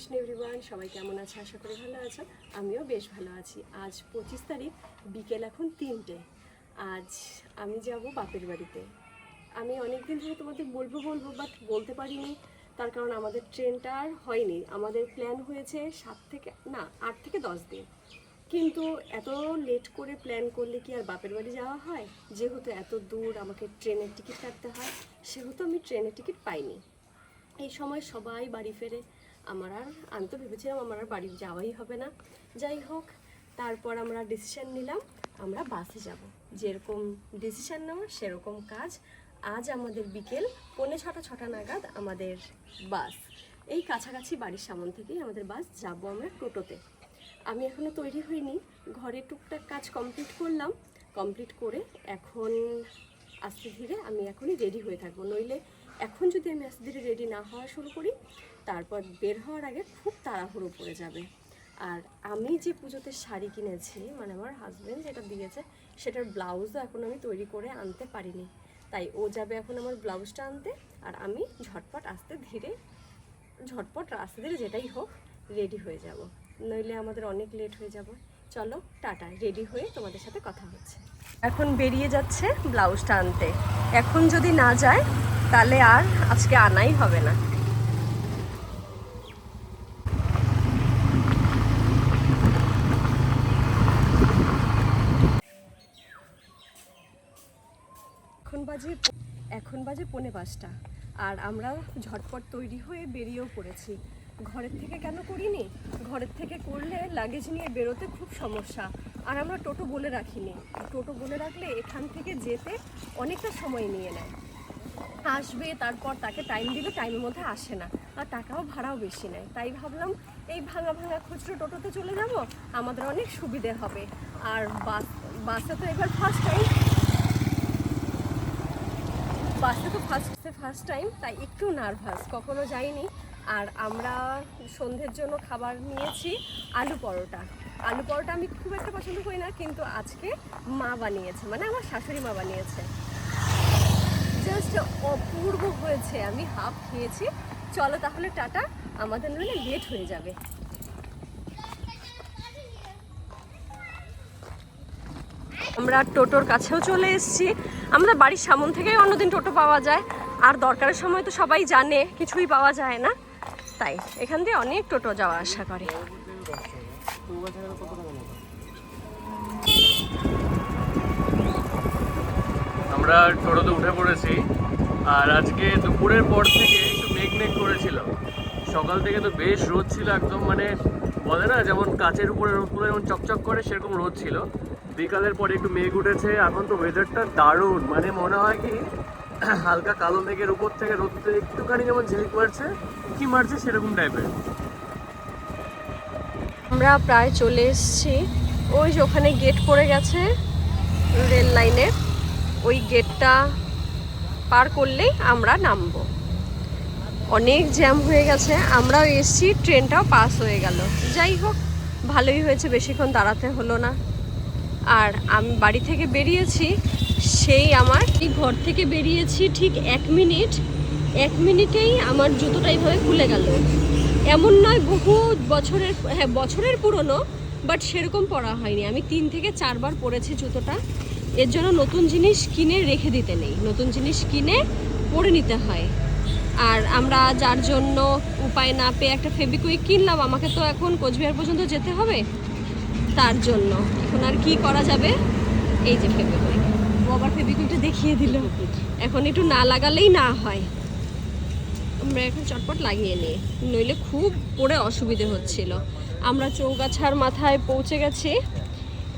Krishna everyone, সবাই কেমন আছে? আশা করি ভালো আছো। আমিও বেশ ভালো আছি। আজ 25 তারিখ, বিকেল এখন 3টে। আজ আমি যাব বাপের বাড়িতে। আমি অনেকদিন ধরে তোমাদের বলবো বাট বলতে পারিনি, তার কারণ আমাদের ট্রেনটা আর হয়নি। আমাদের প্ল্যান হয়েছে 8 থেকে 10 দিন, কিন্তু এত লেট করে প্ল্যান করলে কি আর বাপের বাড়ি যাওয়া হয়? যেহেতু এত দূর আমাকে ট্রেনের টিকিট কাটতে হয়, সেহেতু আমি ট্রেনের টিকিট পাইনি। এই সময় সবাই বাড়ি ফেরে, আমি তো ভেবেছিলাম আমার আর বাড়ি যাওয়াই হবে না। যাই হোক, তারপর আমরা ডিসিশন নিলাম আমরা বাসে যাব। যেরকম ডিসিশন নেওয়া সেরকম কাজ। আজ আমাদের বিকেল 6:45 নাগাদ আমাদের বাস। এই কাছাকাছি বাড়ির সামনে থেকেই আমাদের বাস, যাব আমরা টোটোতে। আমি এখনও তৈরি হইনি, ঘরে টুকটাক কাজ কমপ্লিট করলাম। কমপ্লিট করে এখন আস্তে ধীরে আমি এখনই রেডি হয়ে থাকবো। নইলে এখন যদি আমি আস্তে ধীরে রেডি না হওয়া শুরু করি, তারপর বের হওয়ার আগে খুব তাড়াহুড়ো পড়ে যাবে। আর আমি যে পুজোতে শাড়ি কিনেছি, মানে আমার হাজব্যান্ড যেটা দিয়েছে, সেটার ব্লাউজও এখন আমি তৈরি করে আনতে পারিনি। তাই ও যাবে এখন আমার ব্লাউজটা আনতে, আর আমি ঝটপট আস্তে ধীরে যেটাই হোক রেডি হয়ে যাব। নইলে আমাদের অনেক লেট হয়ে যাব। চলো টাটা, রেডি হয়ে তোমাদের সাথে কথা হচ্ছে। এখন বেরিয়ে যাচ্ছে ব্লাউজটা আনতে। এখন যদি না যায় তাহলে আর আজকে আনাই হবে না। এখন বাজে 4:45, আর আমরা ঝটপট তৈরি হয়ে বেরিয়েও পড়েছি। ঘরের থেকে কেন করিনি? ঘরের থেকে করলে লাগেজ নিয়ে বেরোতে খুব সমস্যা। আর আমরা টোটো বলে রাখিনি। টোটো বলে রাখলে এখান থেকে যেতে অনেকটা সময় নিয়ে নেয়। আসবে, তারপর তাকে টাইম দিলে টাইমের মধ্যে আসে না, আর টাকাও ভাড়াও বেশি নেয়। তাই ভাবলাম এই ভাঙা খুচরো টোটোতে চলে যাব, আমাদের অনেক সুবিধে হবে। আর বাসে তো এবার ফার্স্ট টাইম, তাই একটু নার্ভাস, কখনো যাইনি। আর আমরা সন্ধ্যের জন্য খাবার নিয়েছি আলু পরোটা। আমি খুব একটা পছন্দ করি না, কিন্তু আজকে মা বানিয়েছে, মানে আমার শাশুড়ি মা বানিয়েছে। জাস্ট অপূর্ব হয়েছে। আমি হাফ খেয়েছি। চলো তাহলে টাটা, আমাদের নইলে লেট হয়ে যাবে। আমরা টোটোর কাছেও চলে এসেছি। আমাদের বাড়ির সামন থেকেই অন্যদিন টোটো পাওয়া যায়, আর দরকারের সময় তো সবাই জানে কিছুই পাওয়া যায় না, তাই এখান দিয়ে অনেক টোটো যাওয়া আসা করে। আমরা টোটোতে উঠে পড়েছি। আর আজকে দুপুরের পর থেকে একটু মেঘ করেছিল। সকাল থেকে তো বেশ রোদ ছিল, একদম মানে বলে না যেমন কাচের উপরে রোদগুলো যেমন চকচক করে, সেরকম রোদ ছিল। বিকালের পরে একটু মেঘ উঠেছে। এখন তো ওয়েদারটা দারুণ, মানে মনে হয় কি হালকা কালো মেঘের উপর থেকে রোদটা একটুখানি যেমন ঝিলিক মারছে সেরকম টাইপের। আমরা প্রায় চলে এসেছি। ওই যে ওখানে গেট পড়ে গেছে রেল লাইনের, ওই গেটটা পার করলেই আমরা নামবো। অনেক জ্যাম হয়ে গেছে, আমরাও এসছি, ট্রেনটাও পাস হয়ে গেল। যাই হোক, ভালোই হয়েছে, বেশিক্ষণ দাঁড়াতে হলো না। আর আমি বাড়ি থেকে বেরিয়েছি, এই ঘর থেকে বেরিয়েছি ঠিক 1 মিনিটেই আমার জুতোটা এইভাবে খুলে গেল। এমন নয় বহু বছরের পুরনো, বাট সেরকম পরা হয়নি। আমি 3 থেকে 4 বার পরেছি জুতোটা। এর জন্য নতুন জিনিস কিনে রেখে দিতে নেই, নতুন জিনিস কিনে পরে নিতে হয়। আর আমরা যার জন্য উপায় না পেয়ে একটা ফেবিকুইক কিনলাম। আমাকে তো এখন কোচবিহার পর্যন্ত যেতে হবে, তার জন্য এখন আর কি করা যাবে। এই যে ফেবিকুইক, ও আবার ফেবিকুইকটা দেখিয়ে দিল। এখন একটু না লাগালেই না হয়। আমরা এখন চটপট লাগিয়ে নিই, নইলে খুব পরে অসুবিধে হচ্ছিল। আমরা চৌগাছার মাথায় পৌঁছে গেছি।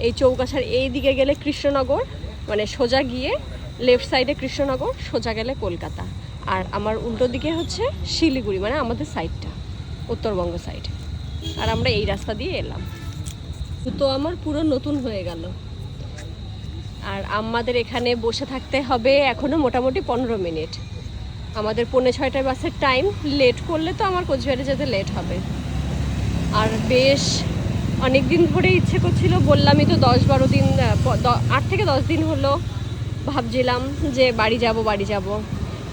এই চৌগাছার এই দিকে গেলে কৃষ্ণনগর, মানে সোজা গিয়ে লেফট সাইডে কৃষ্ণনগর, সোজা গেলে কলকাতা। আর আমার উল্টো দিকে হচ্ছে শিলিগুড়ি, মানে আমাদের সাইডটা উত্তরবঙ্গ সাইড। আর আমরা এই রাস্তা দিয়ে এলাম। তো আমার পুরো নতুন হয়ে গেল। আর আমাদের এখানে বসে থাকতে হবে এখনও মোটামুটি 15 মিনিট। আমাদের 5:45 বাসের টাইম। লেট করলে তো আমার কোচবিহারে যেতে লেট হবে। আর বেশ অনেক দিন ধরে ইচ্ছে করছিল, বললামই তো 10-12 দিন, 8 থেকে 10 দিন হলো ভাবছিলাম যে বাড়ি যাব।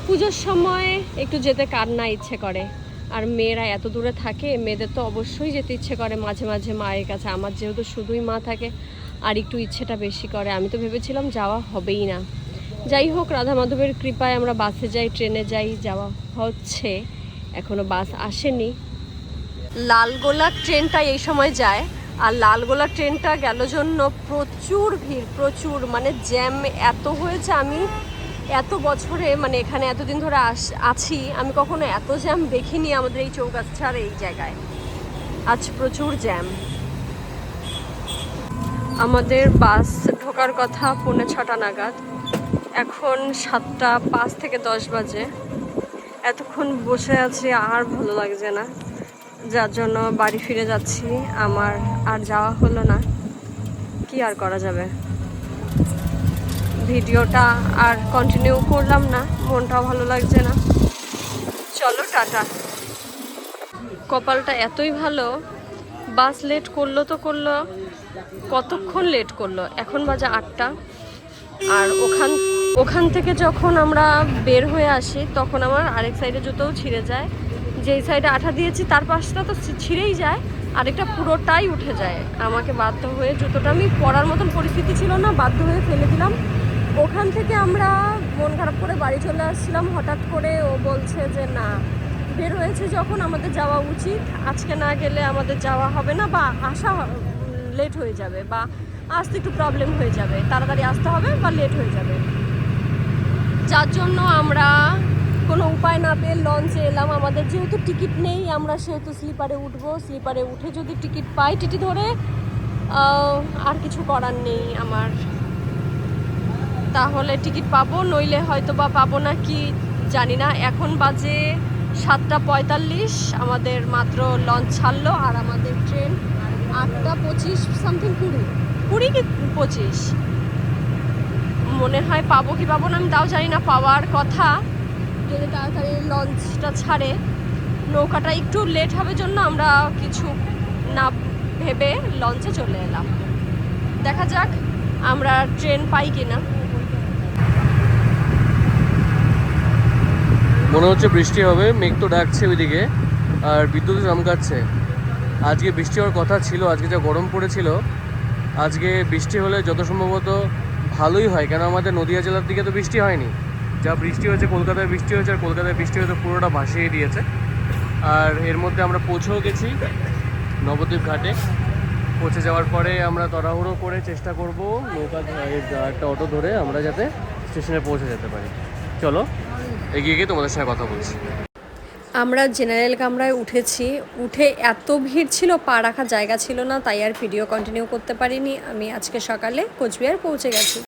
পুজোর সময় একটু যেতে কার না ইচ্ছে করে। আর মেয়েরা এত দূরে থাকে, মেয়েদের তো অবশ্যই যেতে ইচ্ছে করে মাঝে মাঝে মায়ের কাছে। আমার যেহেতু শুধুই মা থাকে আর একটু ইচ্ছেটা বেশি করে। আমি তো ভেবেছিলাম যাওয়া হবেই না। যাই হোক, রাধা মাধবের কৃপায় আমরা বাসে যাই, ট্রেনে যাই, যাওয়া হচ্ছে। এখনও বাস আসেনি। লালগোলা ট্রেনটা এই সময় যায়, আর লালগোলা ট্রেনটা গেল জন্য প্রচুর ভিড়, প্রচুর মানে জ্যাম এত হয়েছে। আমি এত বছরে মানে এখানে এতদিন ধরে আছি, আমি কখনো এত জ্যাম দেখিনি আমাদের এই চৌগাছার এই জায়গায়। আজ প্রচুর জ্যাম। আমাদের বাস ঢোকার কথা 6:45 নাগাদ, এখন 7:05 থেকে 10 বাজে। এতক্ষণ বসে আছি, আর ভালো লাগছে না, যার জন্য বাড়ি ফিরে যাচ্ছি। আমার আর যাওয়া হলো না, কি আর করা যাবে। ভিডিওটা আর কন্টিনিউ করলাম না, মনটাও ভালো লাগছে না। চলো টাটা। কপালটা এতই ভালো, বাস লেট করলো তো করলো, কতক্ষণ লেট করলো, এখন বাজে 8টা। আর ওখান থেকে যখন আমরা বের হয়ে আসি তখন আমার আরেক সাইডে জুতোও ছিঁড়ে যায়। যেই সাইডে আঠা দিয়েছি তার পাশটা তো ছিঁড়েই যায়, আরেকটা পুরোটাই উঠে যায়। আমাকে বাধ্য হয়ে, জুতোটা আমি পরার মতন পরিস্থিতি ছিল না, বাধ্য হয়ে ফেলে দিলাম। ওখান থেকে আমরা মন খারাপ করে বাড়ি চলে আসছিলাম। হঠাৎ করে ও বলছে যে না, বের হয়েছে যখন আমাদের যাওয়া উচিত, আজকে না গেলে আমাদের যাওয়া হবে না, বা আসা লেট হয়ে যাবে, বা আসতে একটু প্রবলেম হয়ে যাবে, তাড়াতাড়ি আসতে হবে বা লেট হয়ে যাবে। যার জন্য আমরা কোনো উপায় না পেয়ে লঞ্চে এলাম। আমাদের যেহেতু টিকিট নেই, আমরা সেহেতু স্লিপারে উঠবো। স্লিপারে উঠে যদি টিকিট পাই, টিটি ধরে, আর কিছু করার নেই আমার। তাহলে টিকিট পাবো, নইলে হয়তো বা পাবো না, কি জানি না। এখন বাজে 7:45, আমাদের মাত্র লঞ্চ ছাড়লো, আর আমাদের ট্রেন 8:25 সামথিং, 20 কি 25। মনে হয় পাবো কি পাবো না আমি তাও জানি না, পাওয়ার কথা যদি তাড়াতাড়ি লঞ্চটা ছাড়ে। নৌকাটা একটু লেট হবে জন্য আমরা কিছু না ভেবে লঞ্চে চলে এলাম। দেখা যাক আমরা ট্রেন পাই কিনা। মনে হচ্ছে বৃষ্টি হবে, মেঘ তো ডাকছে ওইদিকে, আর বিদ্যুৎ চমকাচ্ছে। আজকে বৃষ্টি হওয়ার কথা ছিল, আজকে যা গরম পড়েছিল, আজকে বৃষ্টি হলে যত সম্ভবত ভালোই হয়, কেন আমাদের নদিয়া জেলার দিকে তো বৃষ্টি হয়নি। যা বৃষ্টি হয়েছে কলকাতায় বৃষ্টি হয়েছে, আর কলকাতায় বৃষ্টি হয়েছে পুরোটা ভাসিয়ে দিয়েছে। আর এর মধ্যে আমরা পৌঁছেও গেছি নবদ্বীপ ঘাটে। পৌঁছে যাওয়ার পরে আমরা তাড়াহুড়ো করে চেষ্টা করব নৌকা, একটা অটো ধরে আমরা যাতে স্টেশনে পৌঁছে যেতে পারি। চলো এগিয়ে গিয়ে তোমাদের সঙ্গে কথা বলছি। আমরা জেনারেল কামরায় উঠেছি। উঠে এত ভিড় ছিল, পা রাখার জায়গা ছিল না, তাই আর ভিডিও কন্টিনিউ করতে পারিনি। আমি আজকে সকালে কোচবিহার পৌঁছে গেছি।